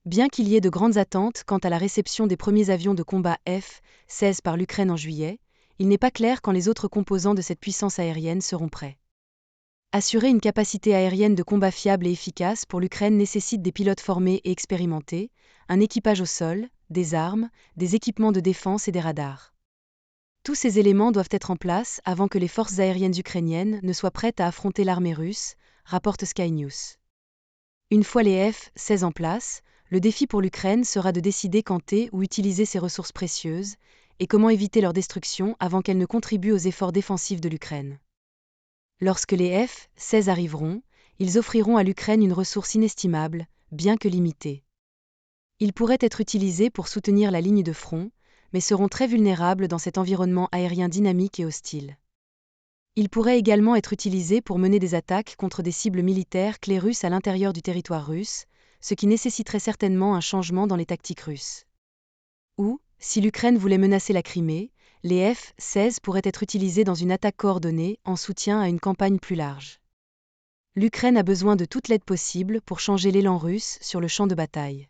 Bien qu'il y ait de grandes attentes quant à la réception des premiers avions de combat F-16 par l'Ukraine en juillet, il n'est pas clair quand les autres composants de cette puissance aérienne seront prêts. Assurer une capacité aérienne de combat fiable et efficace pour l'Ukraine nécessite des pilotes formés et expérimentés, un équipage au sol, des armes, des équipements de défense et des radars. Tous ces éléments doivent être en place avant que les forces aériennes ukrainiennes ne soient prêtes à affronter l'armée russe, rapporte Sky News. Une fois les F-16 en place, le défi pour l'Ukraine sera de décider quand et où utiliser ces ressources précieuses, et comment éviter leur destruction avant qu'elles ne contribuent aux efforts défensifs de l'Ukraine. Lorsque les F-16 arriveront, ils offriront à l'Ukraine une ressource inestimable, bien que limitée. Ils pourraient être utilisés pour soutenir la ligne de front, mais seront très vulnérables dans cet environnement aérien dynamique et hostile. Ils pourraient également être utilisés pour mener des attaques contre des cibles militaires clés russes à l'intérieur du territoire russe, ce qui nécessiterait certainement un changement dans les tactiques russes. Ou, si l'Ukraine voulait menacer la Crimée, les F-16 pourraient être utilisés dans une attaque coordonnée en soutien à une campagne plus large. L'Ukraine a besoin de toute l'aide possible pour changer l'élan russe sur le champ de bataille.